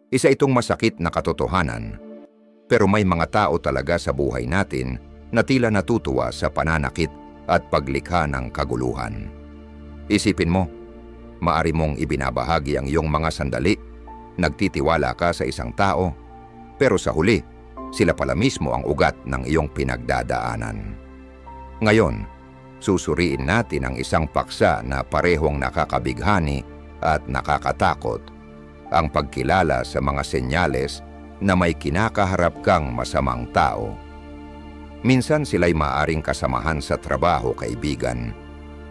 Isa itong masakit na katotohanan, pero may mga tao talaga sa buhay natin na tila natutuwa sa pananakit at paglikha ng kaguluhan. Isipin mo, maari mong ibinabahagi ang iyong mga sandali, nagtitiwala ka sa isang tao, pero sa huli, sila pala mismo ang ugat ng iyong pinagdadaanan. Ngayon, susuriin natin ang isang paksa na parehong nakakabighani at nakakatakot, ang pagkilala sa mga senyales na may kinakaharap kang masamang tao. Minsan sila'y maaring kasamahan sa trabaho, kaibigan,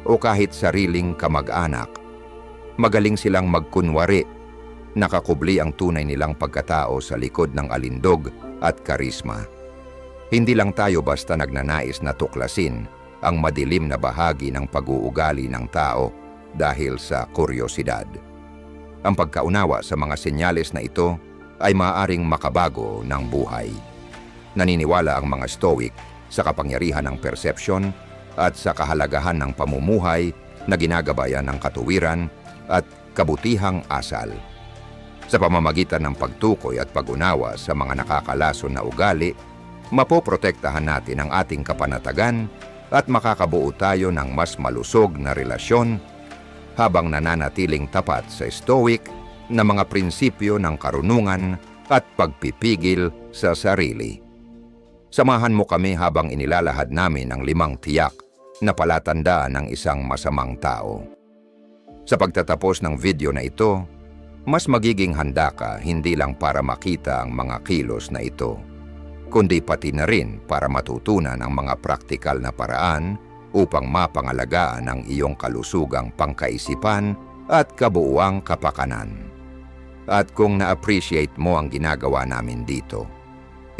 o kahit sariling kamag-anak. Magaling silang magkunwari, nakakubli ang tunay nilang pagkatao sa likod ng alindog at karisma. Hindi lang tayo basta nagnanais na tuklasin ang madilim na bahagi ng pag-uugali ng tao dahil sa kuryosidad. Ang pagkaunawa sa mga senyales na ito ay maaaring makabago ng buhay. Naniniwala ang mga Stoic sa kapangyarihan ng persepsyon at sa kahalagahan ng pamumuhay na ginagabayan ng katuwiran at kabutihang asal. Sa pamamagitan ng pagtukoy at pag-unawa sa mga nakakalason na ugali, mapoprotektahan natin ang ating kapanatagan at makakabuo tayo ng mas malusog na relasyon habang nananatiling tapat sa Stoic na mga prinsipyo ng karunungan at pagpipigil sa sarili. Samahan mo kami habang inilalahad namin ang 5 tiyak na palatandaan ng isang masamang tao. Sa pagtatapos ng video na ito, mas magiging handa ka hindi lang para makita ang mga kilos na ito, kundi pati na rin para matutunan ang mga praktikal na paraan upang mapangalagaan ang iyong kalusugang pangkaisipan at kabuuang kapakanan. At kung na-appreciate mo ang ginagawa namin dito,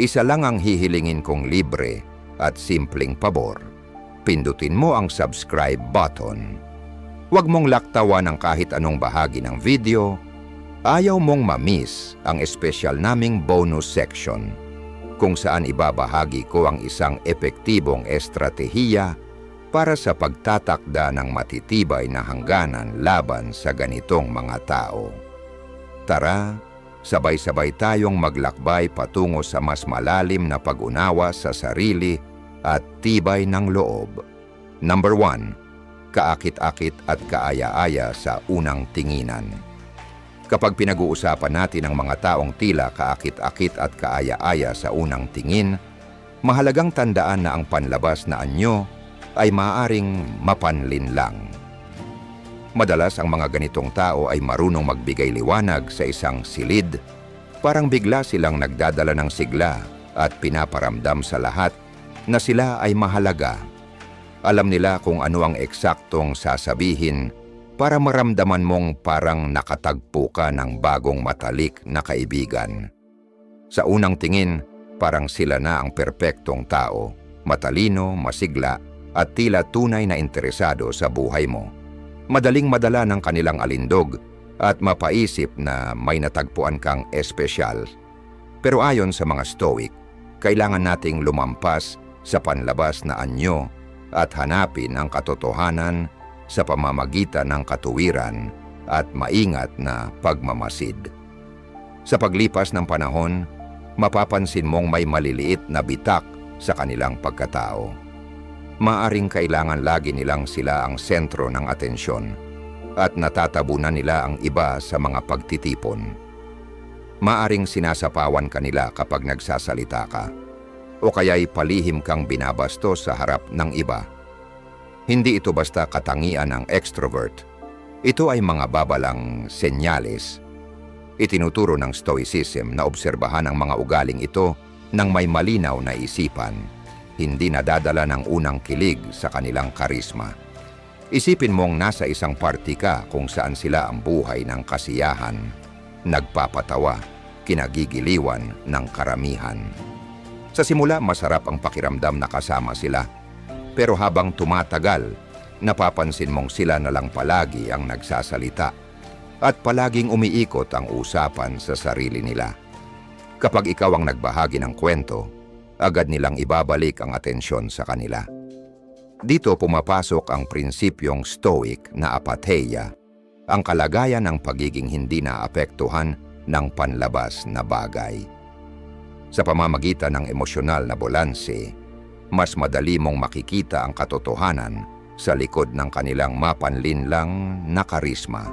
isa lang ang hihilingin kong libre at simpleng pabor. Pindutin mo ang subscribe button. Huwag mong laktawan ng kahit anong bahagi ng video. Ayaw mong ma-miss ang espesyal naming bonus section kung saan ibabahagi ko ang isang epektibong estratehiya para sa pagtatakda ng matitibay na hangganan laban sa ganitong mga tao. Tara, sabay-sabay tayong maglakbay patungo sa mas malalim na pag-unawa sa sarili at tibay ng loob. Number 1, kaakit-akit at kaaya-aya sa unang tinginan. Kapag pinag-uusapan natin ang mga taong tila kaakit-akit at kaaya-aya sa unang tingin, mahalagang tandaan na ang panlabas na anyo ay maaaring mapanlin lang. Madalas ang mga ganitong tao ay marunong magbigay liwanag sa isang silid, parang bigla silang nagdadala ng sigla at pinaparamdam sa lahat na sila ay mahalaga. Alam nila kung ano ang eksaktong sasabihin para maramdaman mong parang nakatagpo ka ng bagong matalik na kaibigan. Sa unang tingin, parang sila na ang perpektong tao, matalino, masigla, at tila tunay na interesado sa buhay mo. Madaling madala ng kanilang alindog at mapaisip na may natagpuan kang espesyal. Pero ayon sa mga Stoic, kailangan nating lumampas sa panlabas na anyo at hanapin ang katotohanan sa pamamagitan ng katuwiran at maingat na pagmamasid. Sa paglipas ng panahon, mapapansin mong may maliliit na bitak sa kanilang pagkatao. Maaring kailangan lagi nilang sila ang sentro ng atensyon at natatabunan nila ang iba sa mga pagtitipon. Maaring sinasapawan ka nila kapag nagsasalita ka o kaya'y palihim kang binabastos sa harap ng iba. Hindi ito basta katangian ng extrovert. Ito ay mga babalang senyales. Itinuturo ng Stoicism na obserbahan ang mga ugaling ito ng may malinaw na isipan, hindi nadadala ng unang kilig sa kanilang karisma. Isipin mong nasa isang party ka kung saan sila ang buhay ng kasiyahan, nagpapatawa, kinagigiliwan ng karamihan. Sa simula, masarap ang pakiramdam na kasama sila, pero habang tumatagal, napapansin mong sila na lang palagi ang nagsasalita at palaging umiikot ang usapan sa sarili nila. Kapag ikaw ang nagbahagi ng kwento, agad nilang ibabalik ang atensyon sa kanila. Dito pumapasok ang prinsipyong Stoic na apatheia, ang kalagayan ng pagiging hindi naapektuhan ng panlabas na bagay. Sa pamamagitan ng emosyonal na balanse, mas madali mong makikita ang katotohanan sa likod ng kanilang mapanlinlang na karisma.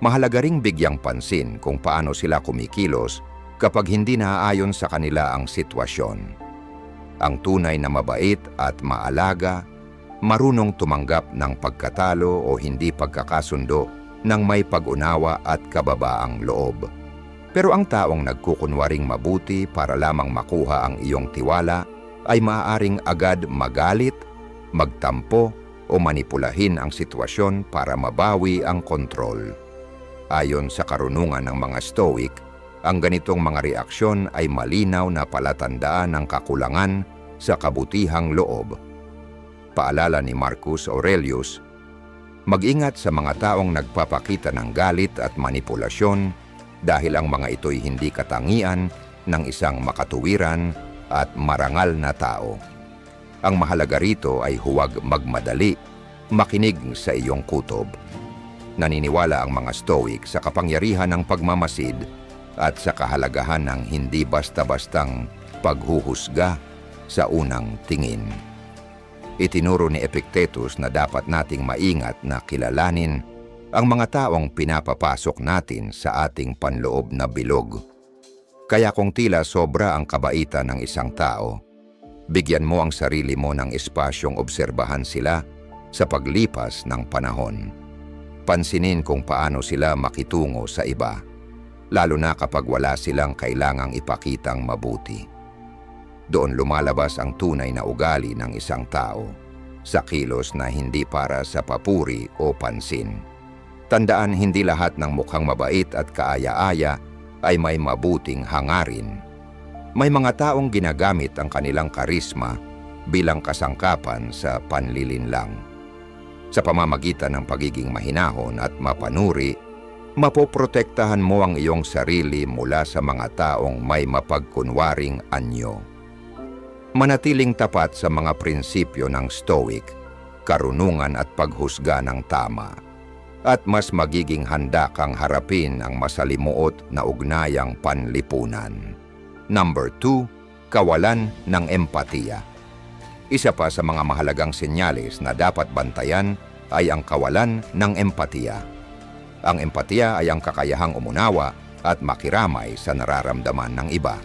Mahalaga ring bigyang pansin kung paano sila kumikilos kapag hindi naaayon sa kanila ang sitwasyon. Ang tunay na mabait at maalaga, marunong tumanggap ng pagkatalo o hindi pagkakasundo ng may pag-unawa at kababaang loob. Pero ang taong nagkukunwaring mabuti para lamang makuha ang iyong tiwala ay maaaring agad magalit, magtampo o manipulahin ang sitwasyon para mabawi ang kontrol. Ayon sa karunungan ng mga Stoic, ang ganitong mga reaksyon ay malinaw na palatandaan ng kakulangan sa kabutihang loob. Paalala ni Marcus Aurelius, mag-ingat sa mga taong nagpapakita ng galit at manipulasyon dahil ang mga ito'y hindi katangian ng isang makatuwiran at marangal na tao. Ang mahalaga rito ay huwag magmadali, makinig sa iyong kutob. Naniniwala ang mga Stoic sa kapangyarihan ng pagmamasid at sa kahalagahan ng hindi basta-bastang paghuhusga sa unang tingin. Itinuro ni Epictetus na dapat nating maingat na kilalanin ang mga taong pinapapasok natin sa ating panloob na bilog. Kaya kung tila sobra ang kabaitan ng isang tao, bigyan mo ang sarili mo ng espasyong obserbahan sila sa paglipas ng panahon. Pansinin kung paano sila makitungo sa iba, lalo na kapag wala silang kailangang ipakitang mabuti. Doon lumalabas ang tunay na ugali ng isang tao, sa kilos na hindi para sa papuri o pansin. Tandaan, hindi lahat ng mukhang mabait at kaaya-aya ay may mabuting hangarin. May mga taong ginagamit ang kanilang karisma bilang kasangkapan sa panlilinlang. Sa pamamagitan ng pagiging mahinahon at mapanuri, mapoprotektahan mo ang iyong sarili mula sa mga taong may mapagkunwaring anyo. Manatiling tapat sa mga prinsipyo ng Stoic, karunungan at paghusga ng tama, at mas magiging handa kang harapin ang masalimuot na ugnayang panlipunan. Number 2, kawalan ng empatiya. Isa pa sa mga mahalagang senyales na dapat bantayan ay ang kawalan ng empatiya. Ang empatiya ay ang kakayahang umunawa at makiramay sa nararamdaman ng iba.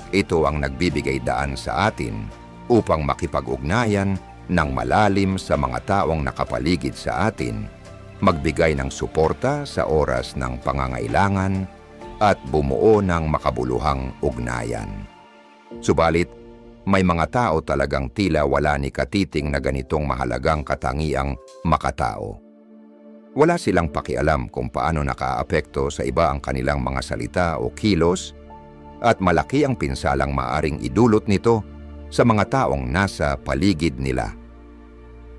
Ito ang nagbibigay daan sa atin upang makipag-ugnayan ng malalim sa mga taong nakapaligid sa atin, magbigay ng suporta sa oras ng pangangailangan, at bumuo ng makabuluhang ugnayan. Subalit, may mga tao talagang tila wala ni katiting na ganitong mahalagang katangiang makatao. Wala silang pakialam kung paano nakaapekto sa iba ang kanilang mga salita o kilos, at malaki ang pinsalang maaring idulot nito sa mga taong nasa paligid nila.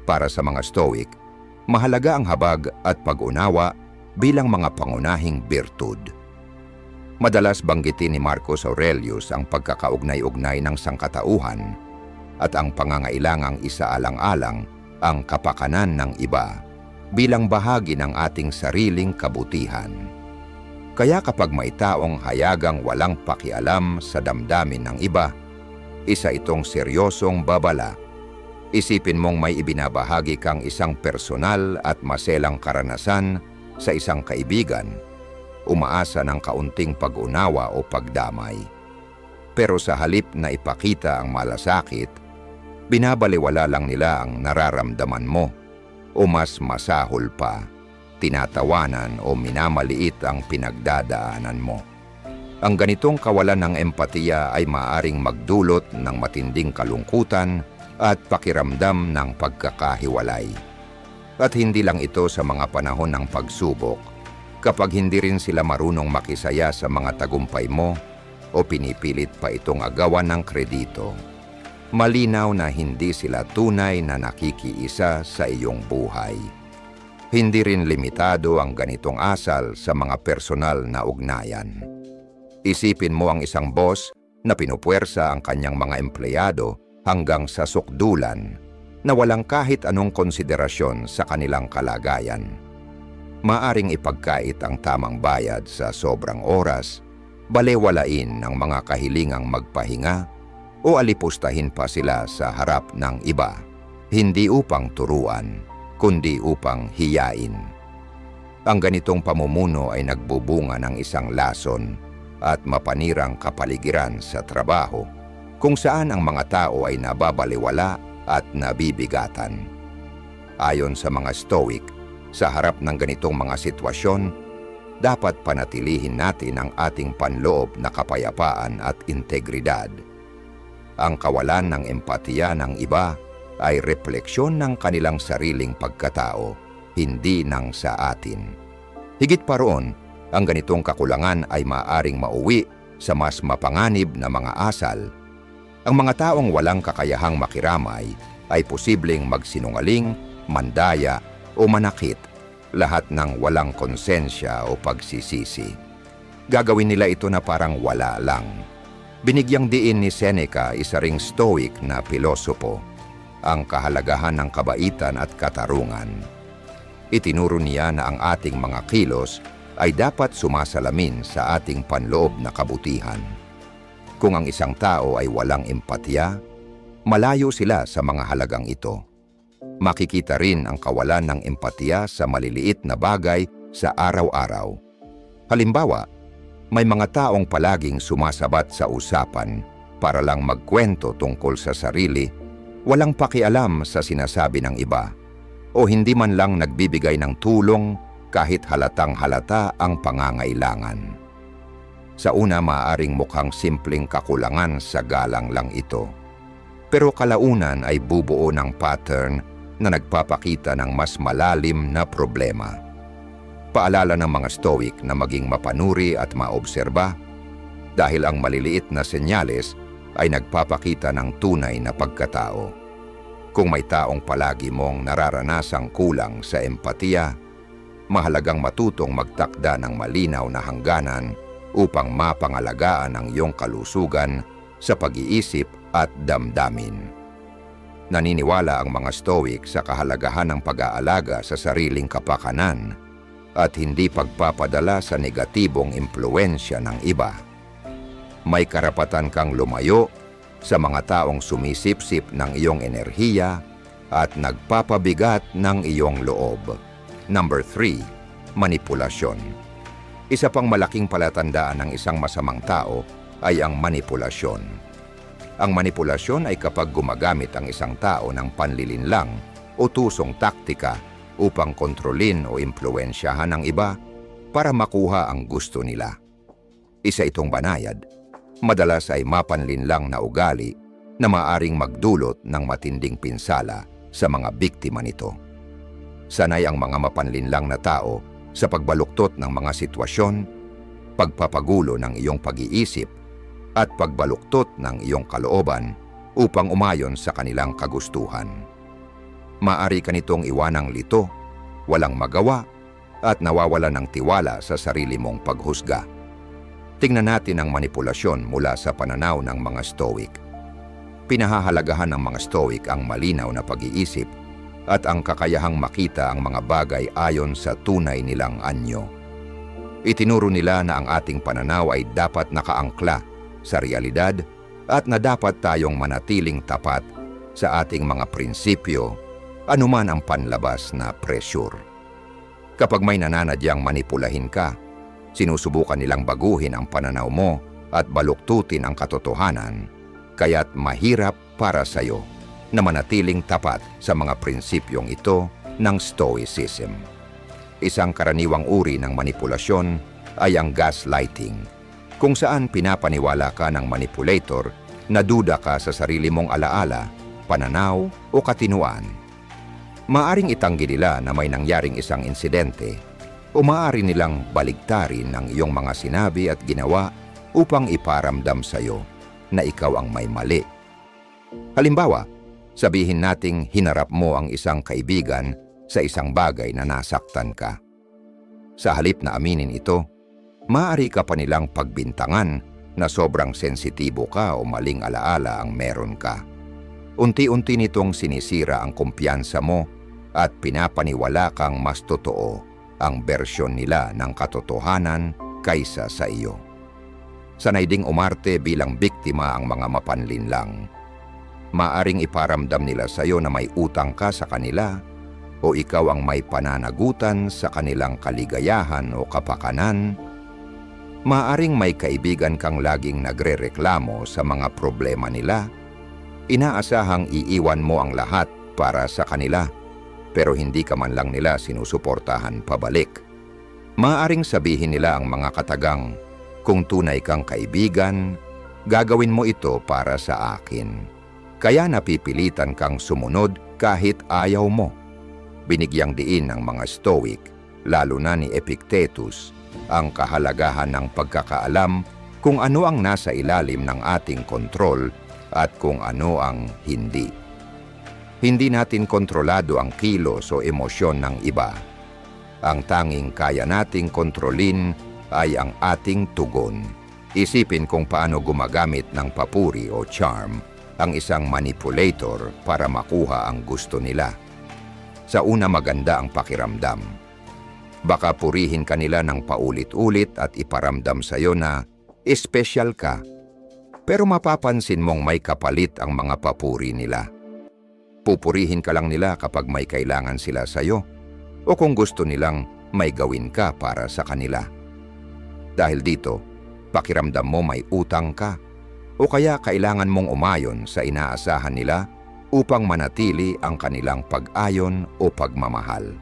Para sa mga Stoic, mahalaga ang habag at pag-unawa bilang mga pangunahing birtud. Madalas banggitin ni Marcus Aurelius ang pagkakaugnay-ugnay ng sangkatauhan at ang pangangailangang isaalang-alang ang kapakanan ng iba bilang bahagi ng ating sariling kabutihan. Kaya kapag may taong hayagang walang pakialam sa damdamin ng iba, isa itong seryosong babala. Isipin mong may ibinabahagi kang isang personal at maselang karanasan sa isang kaibigan, umaasa ng kaunting pag-unawa o pagdamay. Pero sa halip na ipakita ang malasakit, binabaliwala lang nila ang nararamdaman mo o mas masahol pa, tinatawanan o minamaliit ang pinagdadaanan mo. Ang ganitong kawalan ng empatiya ay maaaring magdulot ng matinding kalungkutan at pakiramdam ng pagkakahiwalay. At hindi lang ito sa mga panahon ng pagsubok, kapag hindi rin sila marunong makisaya sa mga tagumpay mo o pinipilit pa itong agawan ng kredito. Malinaw na hindi sila tunay na nakikiisa sa iyong buhay. Hindi rin limitado ang ganitong asal sa mga personal na ugnayan. Isipin mo ang isang boss na pinupuwersa ang kanyang mga empleyado hanggang sa sukdulan na walang kahit anong konsiderasyon sa kanilang kalagayan. Maaring ipagkait ang tamang bayad sa sobrang oras, balewalain ng mga kahilingang magpahinga, o alipustahin pa sila sa harap ng iba, hindi upang turuan, kundi upang hiyain. Ang ganitong pamumuno ay nagbubunga ng isang lason at mapanirang kapaligiran sa trabaho, kung saan ang mga tao ay nababaliwala at nabibigatan. Ayon sa mga Stoic, sa harap ng ganitong mga sitwasyon, dapat panatilihin natin ang ating panloob na kapayapaan at integridad. Ang kawalan ng empatiya ng iba ay refleksyon ng kanilang sariling pagkatao, hindi ng sa atin. Higit pa roon, ang ganitong kakulangan ay maaaring mauwi sa mas mapanganib na mga asal. Ang mga taong walang kakayahang makiramay ay posibleng magsinungaling, mandaya o manakit, lahat ng walang konsensya o pagsisisi. Gagawin nila ito na parang wala lang. Binigyang diin ni Seneca, isa ring Stoic na pilosopo, ang kahalagahan ng kabaitan at katarungan. Itinuro niya na ang ating mga kilos ay dapat sumasalamin sa ating panloob na kabutihan. Kung ang isang tao ay walang empatya, malayo sila sa mga halagang ito. Makikita rin ang kawalan ng empatya sa maliliit na bagay sa araw-araw. Halimbawa, may mga taong palaging sumasabat sa usapan para lang magkwento tungkol sa sarili, walang pakialam sa sinasabi ng iba, o hindi man lang nagbibigay ng tulong kahit halatang halata ang pangangailangan. Sa una, maaaring mukhang simpleng kakulangan sa galang lang ito. Pero kalaunan ay bubuo ng pattern na nagpapakita ng mas malalim na problema. Paalala ng mga Stoic na maging mapanuri at maobserba dahil ang maliliit na senyales ay nagpapakita ng tunay na pagkatao. Kung may taong palagi mong nararanasang kulang sa empatiya, mahalagang matutong magtakda ng malinaw na hangganan upang mapangalagaan ang iyong kalusugan sa pag-iisip at damdamin. Naniniwala ang mga Stoic sa kahalagahan ng pag-aalaga sa sariling kapakanan at hindi pagpapadala sa negatibong impluensya ng iba. May karapatan kang lumayo sa mga taong sumisipsip ng iyong enerhiya at nagpapabigat ng iyong loob. Number 3, manipulasyon. Isa pang malaking palatandaan ng isang masamang tao ay ang manipulasyon. Ang manipulasyon ay kapag gumagamit ang isang tao ng panlilinlang o tusong taktika upang kontrolin o impluensyahan ng iba para makuha ang gusto nila. Isa itong banayad. Madalas ay mapanlinlang na ugali na maaring magdulot ng matinding pinsala sa mga biktima nito. Sanay ang mga mapanlinlang na tao sa pagbaluktot ng mga sitwasyon, pagpapagulo ng iyong pag-iisip, at pagbaluktot ng iyong kalooban upang umayon sa kanilang kagustuhan. Maari ka nitong iwanang lito, walang magawa, at nawawalan ng tiwala sa sarili mong paghusga. Tingnan natin ang manipulasyon mula sa pananaw ng mga Stoic. Pinahahalagahan ng mga Stoic ang malinaw na pag-iisip at ang kakayahang makita ang mga bagay ayon sa tunay nilang anyo. Itinuro nila na ang ating pananaw ay dapat nakaangkla sa realidad at na dapat tayong manatiling tapat sa ating mga prinsipyo, anuman ang panlabas na pressure. Kapag may nananadyang manipulahin ka, sinusubukan nilang baguhin ang pananaw mo at baluktutin ang katotohanan, kaya't mahirap para sa iyo na manatiling tapat sa mga prinsipyong ito ng Stoicism. Isang karaniwang uri ng manipulasyon ay ang gaslighting, kung saan pinapaniwala ka ng manipulator na duda ka sa sarili mong alaala, pananaw o katinuan. Maaring itanggi nila na may nangyaring isang insidente o maaari nilang baligtarin ang iyong mga sinabi at ginawa upang iparamdam sa iyo na ikaw ang may mali. Halimbawa, sabihin nating hinarap mo ang isang kaibigan sa isang bagay na nasaktan ka. Sa halip na aminin ito, maaari ka pa nilang pagbintangan na sobrang sensitibo ka o maling alaala ang meron ka. Unti-unti nitong sinisira ang kumpiyansa mo at pinapaniwala kang mas totoo ang bersyon nila ng katotohanan kaysa sa iyo. Sanay ding umarte bilang biktima ang mga mapanlinlang. Maaring iparamdam nila sa iyo na may utang ka sa kanila o ikaw ang may pananagutan sa kanilang kaligayahan o kapakanan. Maaring may kaibigan kang laging nagrereklamo sa mga problema nila. Inaasahang iiwan mo ang lahat para sa kanila, pero hindi ka man lang nila sinusuportahan pabalik. Maaring sabihin nila ang mga katagang, kung tunay kang kaibigan, gagawin mo ito para sa akin. Kaya napipilitan kang sumunod kahit ayaw mo. Binigyang diin ng mga Stoic, lalo na ni Epictetus, ang kahalagahan ng pagkakaalam kung ano ang nasa ilalim ng ating kontrol at kung ano ang hindi. Hindi natin kontrolado ang kilos o emosyon ng iba. Ang tanging kaya nating kontrolin ay ang ating tugon. Isipin kung paano gumagamit ng papuri o charm ang isang manipulator para makuha ang gusto nila. Sa una, maganda ang pakiramdam. Baka purihin ka nila ng paulit-ulit at iparamdam sa iyo na espesyal ka. Pero mapapansin mong may kapalit ang mga papuri nila. Pupurihin ka lang nila kapag may kailangan sila sa iyo o kung gusto nilang may gawin ka para sa kanila. Dahil dito, pakiramdam mo may utang ka o kaya kailangan mong umayon sa inaasahan nila upang manatili ang kanilang pag-ayon o pagmamahal.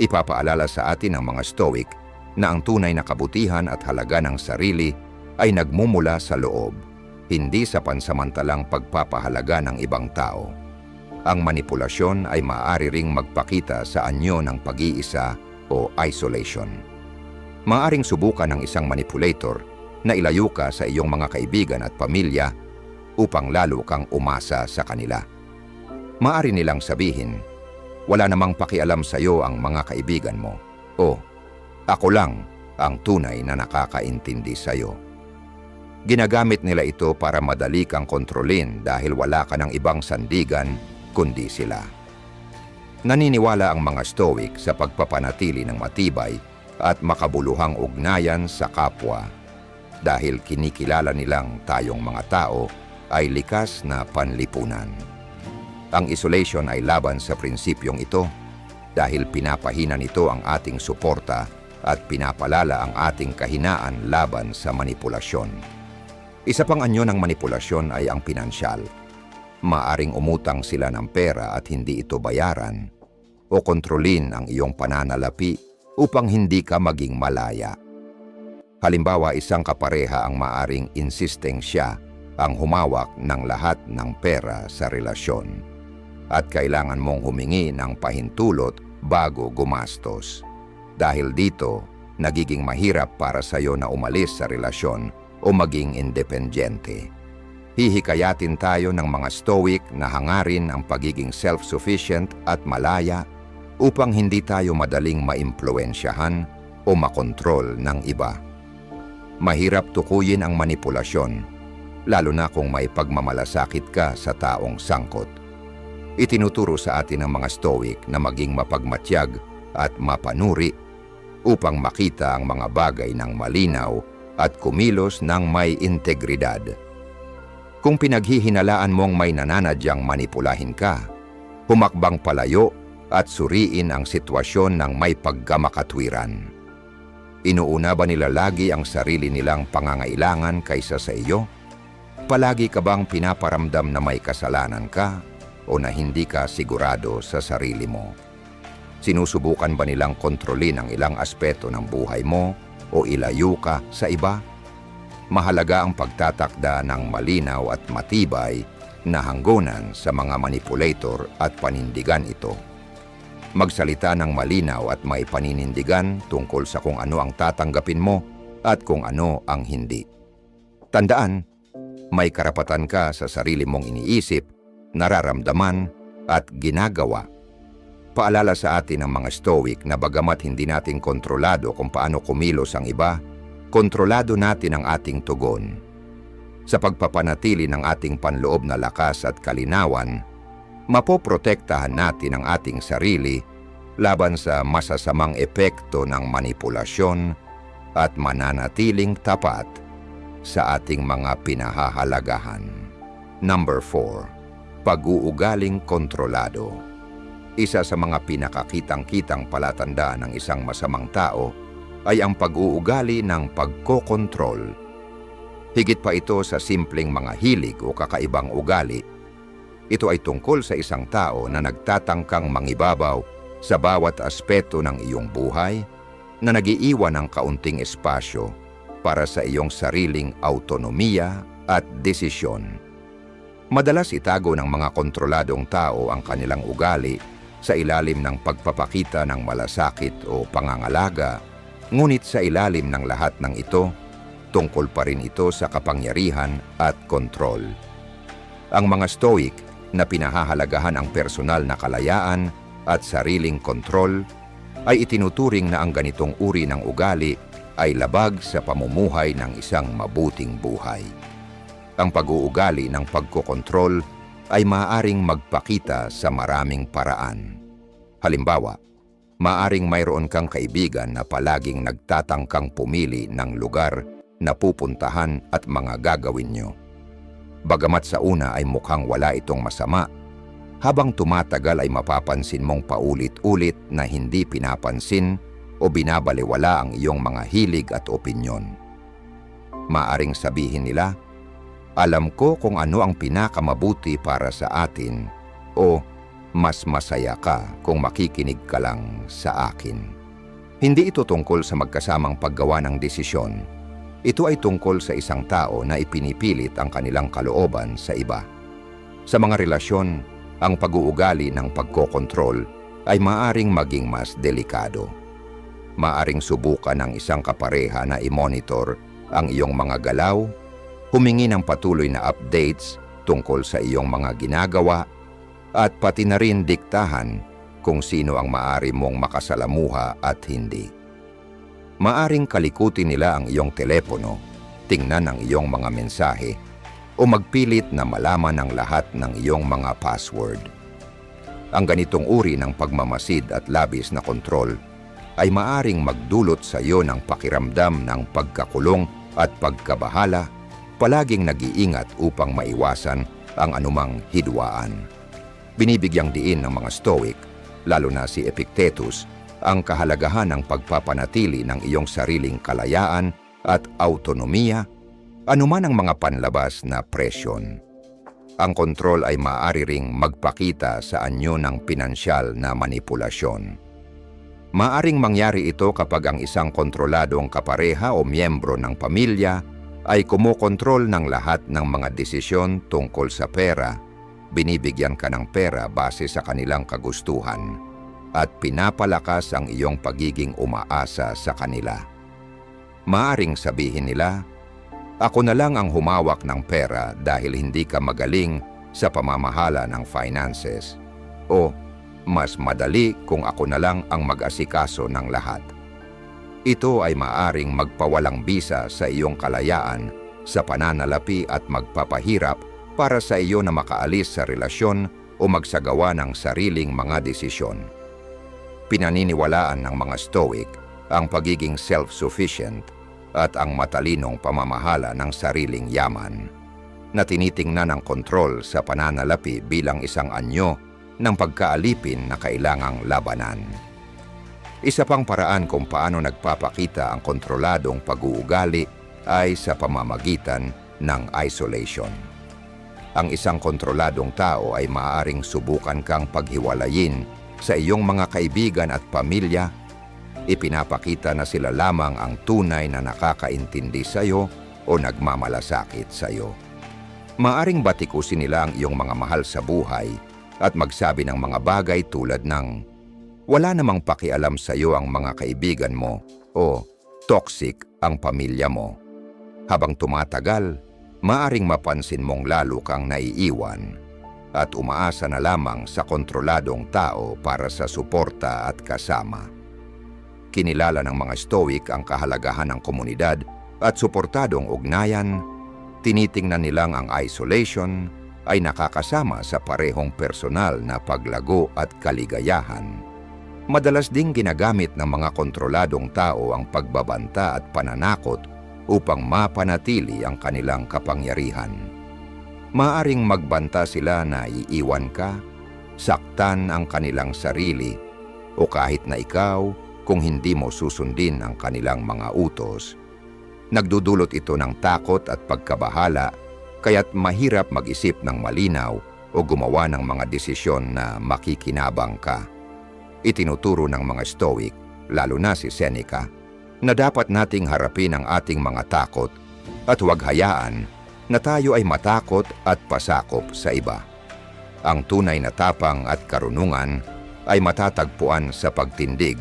Ipapaalala sa atin ng mga Stoic na ang tunay na kabutihan at halaga ng sarili ay nagmumula sa loob, hindi sa pansamantalang pagpapahalaga ng ibang tao. Ang manipulasyon ay maaari ring magpakita sa anyo ng pag-iisa o isolation. Maaring subukan ng isang manipulator na ilayo ka sa iyong mga kaibigan at pamilya upang lalo kang umasa sa kanila. Maaari nilang sabihin, wala namang pakialam sa iyo ang mga kaibigan mo, o ako lang ang tunay na nakakaintindi sa iyo. Ginagamit nila ito para madali kang kontrolin dahil wala ka ng ibang sandigan kundi sila. Naniniwala ang mga Stoic sa pagpapanatili ng matibay at makabuluhang ugnayan sa kapwa dahil kinikilala nilang tayong mga tao ay likas na panlipunan. Ang isolation ay laban sa prinsipyong ito dahil pinapahina nito ang ating suporta at pinapalala ang ating kahinaan laban sa manipulasyon. Isa pang anyo ng manipulasyon ay ang pinansyal. Maaring umutang sila ng pera at hindi ito bayaran o kontrolin ang iyong pananalapi upang hindi ka maging malaya. Halimbawa, isang kapareha ang maaring insisteng siya ang humawak ng lahat ng pera sa relasyon at kailangan mong humingi ng pahintulot bago gumastos. Dahil dito, nagiging mahirap para sa iyo na umalis sa relasyon o maging independyente. Hihikayatin tayo ng mga Stoic na hangarin ang pagiging self-sufficient at malaya upang hindi tayo madaling maimpluwensyahan o makontrol ng iba. Mahirap tukuyin ang manipulasyon, lalo na kung may pagmamalasakit ka sa taong sangkot. Itinuturo sa atin ng mga Stoic na maging mapagmatyag at mapanuri upang makita ang mga bagay ng malinaw at kumilos ng may integridad. Kung pinaghihinalaan mong may nananadyang manipulahin ka, humakbang palayo at suriin ang sitwasyon ng may pagkamakatwiran. Inuuna ba nila lagi ang sarili nilang pangangailangan kaysa sa iyo? Palagi ka bang pinaparamdam na may kasalanan ka o na hindi ka sigurado sa sarili mo? Sinusubukan ba nilang kontrolin ang ilang aspeto ng buhay mo o ilayo ka sa iba? Mahalaga ang pagtatakda ng malinaw at matibay na hanggunan sa mga manipulator at panindigan ito. Magsalita ng malinaw at may paninindigan tungkol sa kung ano ang tatanggapin mo at kung ano ang hindi. Tandaan, may karapatan ka sa sarili mong iniisip, nararamdaman at ginagawa. Paalala sa atin ng mga Stoic na bagamat hindi natin kontrolado kung paano kumilos ang iba, kontrolado natin ang ating tugon. Sa pagpapanatili ng ating panloob na lakas at kalinawan, mapoprotektahan natin ang ating sarili laban sa masasamang epekto ng manipulasyon at mananatiling tapat sa ating mga pinahahalagahan. Number 4. Pag-uugaling kontrolado. Isa sa mga pinakakitang-kitang palatandaan ng isang masamang tao ay ang pag-uugali ng pagkokontrol. Higit pa ito sa simpleng mga hilig o kakaibang ugali. Ito ay tungkol sa isang tao na nagtatangkang mangibabaw sa bawat aspeto ng iyong buhay, na nag-iiwan ng kaunting espasyo para sa iyong sariling autonomiya at desisyon. Madalas itago ng mga kontroladong tao ang kanilang ugali sa ilalim ng pagpapakita ng malasakit o pangangalaga, ngunit sa ilalim ng lahat ng ito, tungkol pa rin ito sa kapangyarihan at kontrol. Ang mga Stoic na pinahahalagahan ang personal na kalayaan at sariling kontrol ay itinuturing na ang ganitong uri ng ugali ay labag sa pamumuhay ng isang mabuting buhay. Ang pag-uugali ng pagkokontrol ay maaaring magpakita sa maraming paraan. Halimbawa, maaaring mayroon kang kaibigan na palaging nagtatangkang pumili ng lugar na pupuntahan at mga gagawin nyo. Bagamat sa una ay mukhang wala itong masama, habang tumatagal ay mapapansin mong paulit-ulit na hindi pinapansin o binabalewala ang iyong mga hilig at opinyon. Maaring sabihin nila, "Alam ko kung ano ang pinakamabuti para sa atin," o "Mas masaya ka kung makikinig ka lang sa akin." Hindi ito tungkol sa magkasamang paggawa ng desisyon. Ito ay tungkol sa isang tao na ipinipilit ang kanilang kalooban sa iba. Sa mga relasyon, ang pag-uugali ng pagkokontrol ay maaring maging mas delikado. Maaring subukan ng isang kapareha na i-monitor ang iyong mga galaw, humingi ng patuloy na updates tungkol sa iyong mga ginagawa, at pati na rin diktahan kung sino ang maaari mong makasalamuha at hindi. Maaring kalikutin nila ang iyong telepono, tingnan ang iyong mga mensahe, o magpilit na malaman ang lahat ng iyong mga password. Ang ganitong uri ng pagmamasid at labis na kontrol ay maaring magdulot sa iyo ng pakiramdam ng pagkakulong at pagkabahala, palaging nag-iingat upang maiwasan ang anumang hidwaan. Binibigyang diin ng mga Stoic, lalo na si Epictetus, ang kahalagahan ng pagpapanatili ng iyong sariling kalayaan at autonomiya, anuman ang mga panlabas na presyon. Ang kontrol ay maaari ring magpakita sa anyo ng pinansyal na manipulasyon. Maaring mangyari ito kapag ang isang kontroladong kapareha o miyembro ng pamilya ay kumokontrol ng lahat ng mga desisyon tungkol sa pera, binibigyan ka ng pera base sa kanilang kagustuhan, at pinapalakas ang iyong pagiging umaasa sa kanila. Maaring sabihin nila, "Ako na lang ang humawak ng pera dahil hindi ka magaling sa pamamahala ng finances," o "Mas madali kung ako na lang ang mag-asikaso ng lahat." Ito ay maaring magpawalang bisa sa iyong kalayaan sa pananalapi at magpapahirap para sa iyo na makaalis sa relasyon o magsagawa ng sariling mga desisyon. Pinaniniwalaan ng mga Stoic ang pagiging self-sufficient at ang matalinong pamamahala ng sariling yaman, na tinitingnan ang kontrol sa pananalapi bilang isang anyo ng pagkaalipin na kailangang labanan. Isa pang paraan kung paano nagpapakita ang kontroladong pag-uugali ay sa pamamagitan ng isolation. Ang isang kontroladong tao ay maaaring subukan kang paghiwalayin sa iyong mga kaibigan at pamilya. Ipinapakita na sila lamang ang tunay na nakakaintindi sa iyo o nagmamalasakit sa iyo. Maaring batikusin nila ang iyong mga mahal sa buhay at magsabi ng mga bagay tulad ng, "Wala namang pakialam sa iyo ang mga kaibigan mo," o "Toxic ang pamilya mo." Habang tumatagal, maaring mapansin mong lalo kang naiiwan at umaasa na lamang sa kontroladong tao para sa suporta at kasama. Kinilala ng mga Stoic ang kahalagahan ng komunidad at suportadong ugnayan. Tinitingnan nilang ang isolation ay nakakasama sa parehong personal na paglago at kaligayahan. Madalas ding ginagamit ng mga kontroladong tao ang pagbabanta at pananakot upang mapanatili ang kanilang kapangyarihan. Maaring magbanta sila na iiwan ka, saktan ang kanilang sarili, o kahit na ikaw kung hindi mo susundin ang kanilang mga utos. Nagdudulot ito ng takot at pagkabahala, kaya't mahirap mag-isip ng malinaw o gumawa ng mga desisyon na makikinabang ka. Itinuturo ng mga Stoic, lalo na si Seneca, na dapat nating harapin ang ating mga takot at huwag hayaan na tayo ay matakot at pasakop sa iba. Ang tunay na tapang at karunungan ay matatagpuan sa pagtindig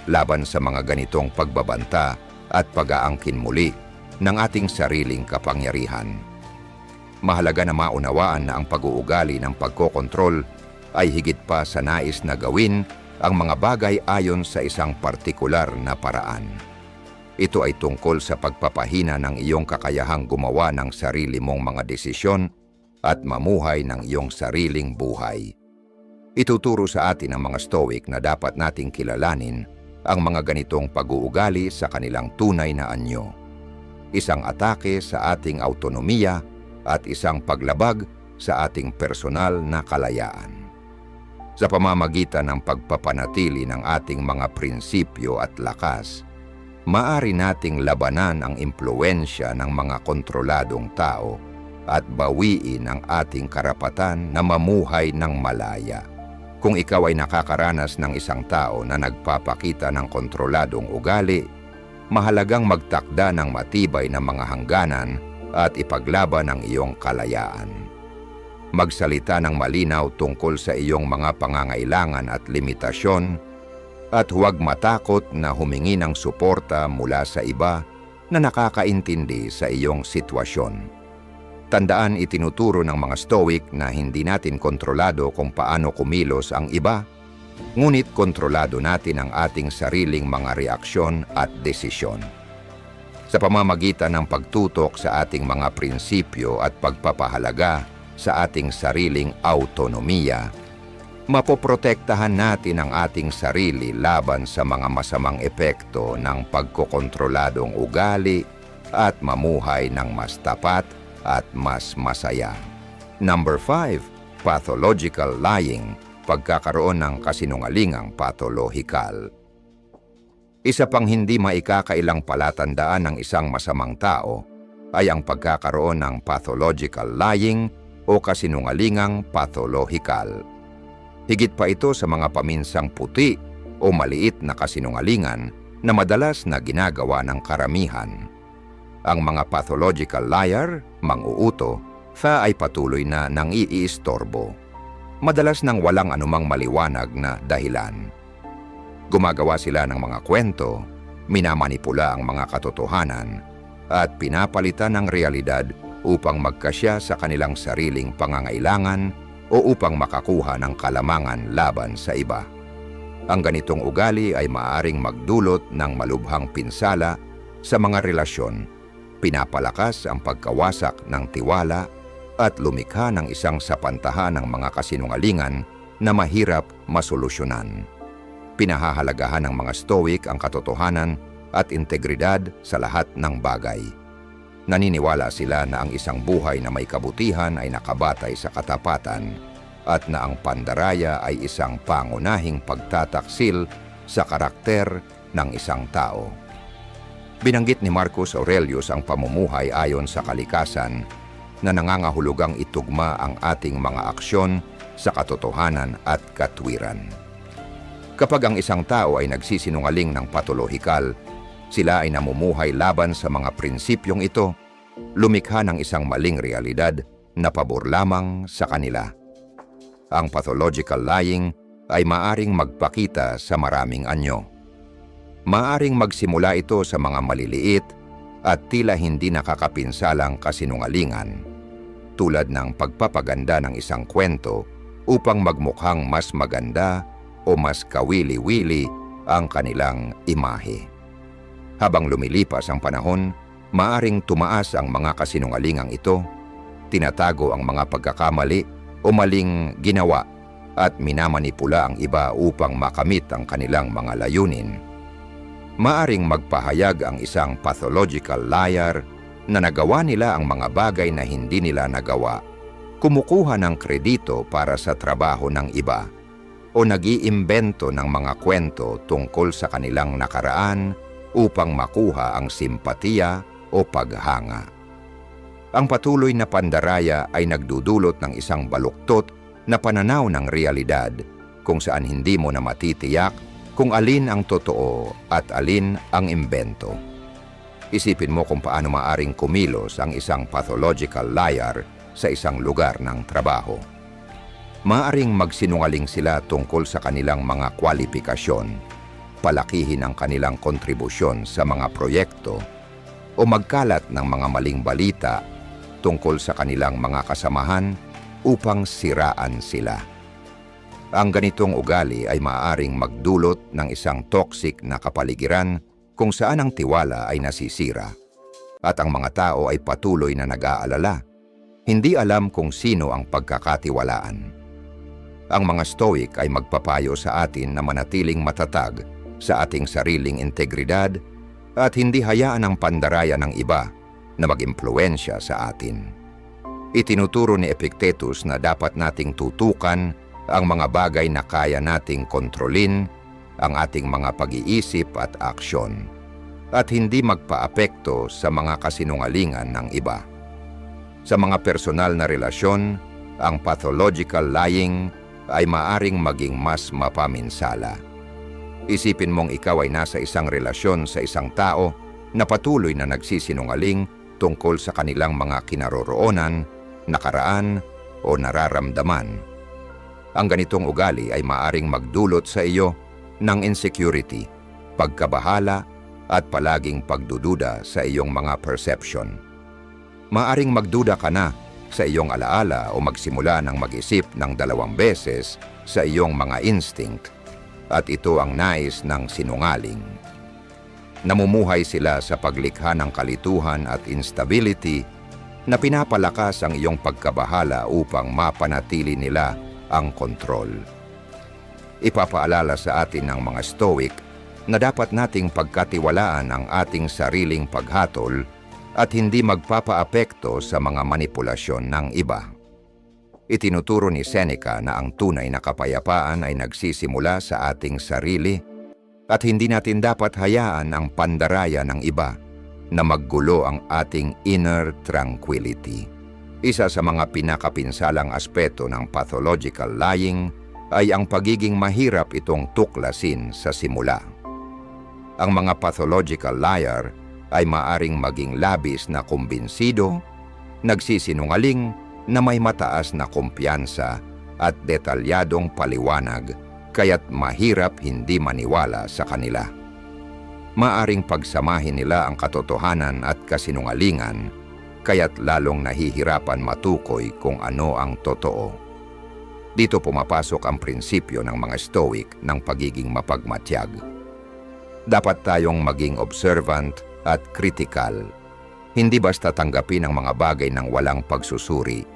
laban sa mga ganitong pagbabanta at pag-aangkin muli ng ating sariling kapangyarihan. Mahalaga na maunawaan na ang pag-uugali ng pagkokontrol ay higit pa sa nais na gawin ang mga bagay ayon sa isang partikular na paraan. Ito ay tungkol sa pagpapahina ng iyong kakayahang gumawa ng sarili mong mga desisyon at mamuhay ng iyong sariling buhay. Ituturo sa atin ng mga Stoic na dapat nating kilalanin ang mga ganitong pag-uugali sa kanilang tunay na anyo. Isang atake sa ating autonomiya at isang paglabag sa ating personal na kalayaan. Sa pamamagitan ng pagpapanatili ng ating mga prinsipyo at lakas, maaari nating labanan ang impluwensya ng mga kontroladong tao at bawiin ang ating karapatan na mamuhay ng malaya. Kung ikaw ay nakakaranas ng isang tao na nagpapakita ng kontroladong ugali, mahalagang magtakda ng matibay na mga hangganan at ipaglaban ang iyong kalayaan. Magsalita ng malinaw tungkol sa iyong mga pangangailangan at limitasyon at huwag matakot na humingi ng suporta mula sa iba na nakakaintindi sa iyong sitwasyon. Tandaan, itinuturo ng mga Stoic na hindi natin kontrolado kung paano kumilos ang iba, ngunit kontrolado natin ang ating sariling mga reaksyon at desisyon. Sa pamamagitan ng pagtutok sa ating mga prinsipyo at pagpapahalaga sa ating sariling autonomiya, mapoprotektahan natin ang ating sarili laban sa mga masamang epekto ng pagkokontroladong ugali at mamuhay ng mas tapat at mas masaya. Number 5, pathological lying, pagkakaroon ng kasinungalingang patologikal. Isa pang hindi maikakailang palatandaan ng isang masamang tao ay ang pagkakaroon ng pathological lying o kasinungalingang patologikal. Higit pa ito sa mga paminsang puti o maliit na kasinungalingan na madalas na ginagawa ng karamihan. Ang mga pathological liar, mang-uuto, ay patuloy na nang-iistorbo, madalas nang walang anumang maliwanag na dahilan. Gumagawa sila ng mga kwento, minamanipula ang mga katotohanan, at pinapalitan ng realidad upang magkasya sa kanilang sariling pangangailangan o upang makakuha ng kalamangan laban sa iba. Ang ganitong ugali ay maaaring magdulot ng malubhang pinsala sa mga relasyon, pinapalakas ang pagkawasak ng tiwala at lumikha ng isang sapantahan ng mga kasinungalingan na mahirap masolusyonan. Pinahahalagahan ng mga Stoic ang katotohanan at integridad sa lahat ng bagay. Naniniwala sila na ang isang buhay na may kabutihan ay nakabatay sa katapatan at na ang pandaraya ay isang pangunahing pagtataksil sa karakter ng isang tao. Binanggit ni Marcus Aurelius ang pamumuhay ayon sa kalikasan na nangangahulugang itugma ang ating mga aksyon sa katotohanan at katwiran. Kapag ang isang tao ay nagsisinungaling ng patologikal, sila ay namumuhay laban sa mga prinsipyong ito, lumikha ng isang maling realidad na pabor lamang sa kanila. Ang pathological lying ay maaring magpakita sa maraming anyo. Maaring magsimula ito sa mga maliliit at tila hindi nakakapinsalang kasinungalingan, tulad ng pagpapaganda ng isang kwento upang magmukhang mas maganda o mas kawili-wili ang kanilang imahe. Habang lumilipas ang panahon, maaring tumaas ang mga kasinungalingang ito, tinatago ang mga pagkakamali o maling ginawa, at minamanipula ang iba upang makamit ang kanilang mga layunin. Maaring magpahayag ang isang pathological liar na nagawa nila ang mga bagay na hindi nila nagawa, kumukuha ng kredito para sa trabaho ng iba, o nag-iimbento ng mga kwento tungkol sa kanilang nakaraan upang makuha ang simpatiya o paghanga. Ang patuloy na pandaraya ay nagdudulot ng isang baluktot na pananaw ng realidad kung saan hindi mo na matitiyak kung alin ang totoo at alin ang imbento. Isipin mo kung paano maaring kumilos ang isang pathological liar sa isang lugar ng trabaho. Maaring magsinungaling sila tungkol sa kanilang mga kwalifikasyon, palakihin ang kanilang kontribusyon sa mga proyekto, o magkalat ng mga maling balita tungkol sa kanilang mga kasamahan upang siraan sila. Ang ganitong ugali ay maaaring magdulot ng isang toxic na kapaligiran kung saan ang tiwala ay nasisira at ang mga tao ay patuloy na nag-aalala, hindi alam kung sino ang pagkakatiwalaan. Ang mga Stoic ay magpapayo sa atin na manatiling matatag sa ating sariling integridad at hindi hayaan ang pandaraya ng iba na mag-impluwensya sa atin. Itinuturo ni Epictetus na dapat nating tutukan ang mga bagay na kaya nating kontrolin, ang ating mga pag-iisip at aksyon, at hindi magpaapekto sa mga kasinungalingan ng iba. Sa mga personal na relasyon, ang pathological lying ay maaring maging mas mapaminsala. Isipin mong ikaw ay nasa isang relasyon sa isang tao na patuloy na nagsisinungaling tungkol sa kanilang mga kinaroroonan, nakaraan o nararamdaman. Ang ganitong ugali ay maaring magdulot sa iyo ng insecurity, pagkabahala at palaging pagdududa sa iyong mga perception. Maaring magduda ka na sa iyong alaala o magsimula ng mag-isip ng 2 beses sa iyong mga instinct, at ito ang nais ng sinungaling. Namumuhay sila sa paglikha ng kalituhan at instability na pinapalakas ang iyong pagkabahala upang mapanatili nila ang kontrol. Ipapaalala sa atin ng mga Stoic na dapat nating pagkatiwalaan ang ating sariling paghatol at hindi magpapaapekto sa mga manipulasyon ng iba. Itinuturo ni Seneca na ang tunay na kapayapaan ay nagsisimula sa ating sarili at hindi natin dapat hayaan ang pandaraya ng iba na maggulo ang ating inner tranquility. Isa sa mga pinakapinsalang aspeto ng pathological lying ay ang pagiging mahirap itong tuklasin sa simula. Ang mga pathological liar ay maaring maging labis na kumbinsido, nagsisinungaling na may mataas na kumpiyansa at detalyadong paliwanag, kaya't mahirap hindi maniwala sa kanila. Maaring pagsamahin nila ang katotohanan at kasinungalingan, kaya't lalong nahihirapan matukoy kung ano ang totoo. Dito pumapasok ang prinsipyo ng mga Stoic ng pagiging mapagmatyag. Dapat tayong maging observant at critical. Hindi basta tanggapin ang mga bagay ng walang pagsusuri,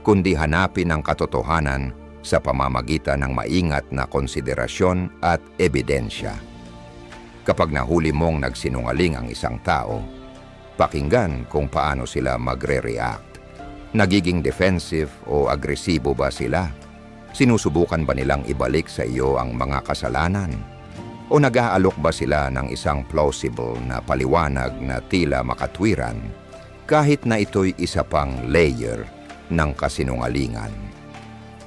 kundi hanapin ang katotohanan sa pamamagitan ng maingat na konsiderasyon at ebidensya. Kapag nahuli mong nagsinungaling ang isang tao, pakinggan kung paano sila magre-react. Nagiging defensive o agresibo ba sila? Sinusubukan ba nilang ibalik sa iyo ang mga kasalanan? O nag-aalok ba sila ng isang plausible na paliwanag na tila makatwiran, kahit na ito'y isa pang layer ng kasinungalingan?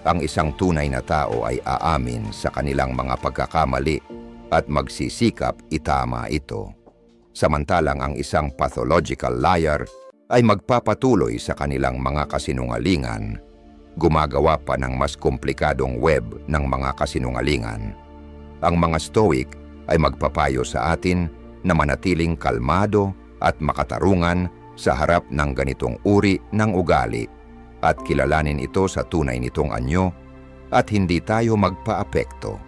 Ang isang tunay na tao ay aamin sa kanilang mga pagkakamali at magsisikap itama ito. Samantalang ang isang pathological liar ay magpapatuloy sa kanilang mga kasinungalingan, gumagawa pa ng mas komplikadong web ng mga kasinungalingan. Ang mga Stoic ay magpapayo sa atin na manatiling kalmado at makatarungan sa harap ng ganitong uri ng ugali at kilalanin ito sa tunay nitong anyo at hindi tayo magpaapekto.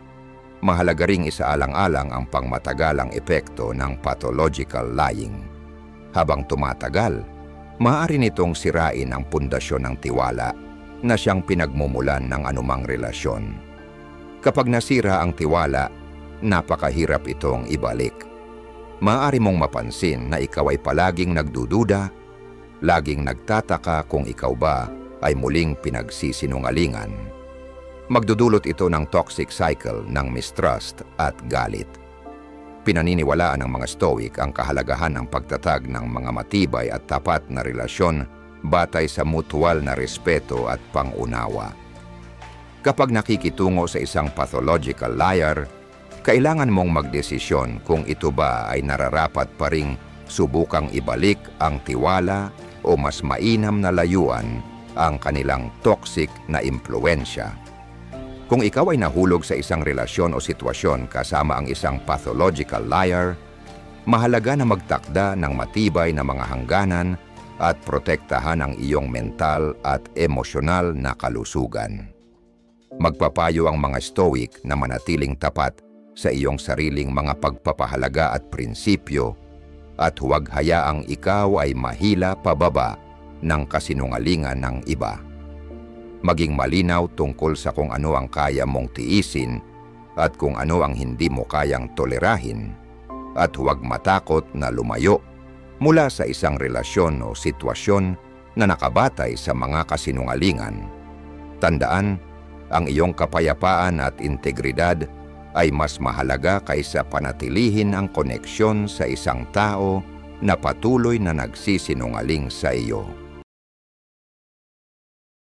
Mahalaga ring isaalang-alang ang pangmatagalang epekto ng pathological lying. Habang tumatagal, maaari nitong sirain ang pundasyon ng tiwala na siyang pinagmumulan ng anumang relasyon. Kapag nasira ang tiwala, napakahirap itong ibalik. Maaari mong mapansin na ikaw ay palaging nagdududa, laging nagtataka kung ikaw ba ay muling pinagsisinungalingan. Magdudulot ito ng toxic cycle ng mistrust at galit. Pinaniniwalaan ng mga Stoic ang kahalagahan ng pagtatag ng mga matibay at tapat na relasyon batay sa mutual na respeto at pangunawa. Kapag nakikitungo sa isang pathological liar, kailangan mong magdesisyon kung ito ba ay nararapat pa ring subukang ibalik ang tiwala o mas mainam na layuan ang kanilang toxic na impluensya. Kung ikaw ay nahulog sa isang relasyon o sitwasyon kasama ang isang pathological liar, mahalaga na magtakda ng matibay na mga hangganan at protektahan ang iyong mental at emosyonal na kalusugan. Magpapayo ang mga Stoic na manatiling tapat sa iyong sariling mga pagpapahalaga at prinsipyo at huwag hayaang ikaw ay mahila pababa ng kasinungalingan ng iba. Maging malinaw tungkol sa kung ano ang kaya mong tiisin at kung ano ang hindi mo kayang tolerahin at huwag matakot na lumayo mula sa isang relasyon o sitwasyon na nakabatay sa mga kasinungalingan. Tandaan, ang iyong kapayapaan at integridad ay mas mahalaga kaysa panatilihin ang koneksyon sa isang tao na patuloy na nagsisinungaling sa iyo.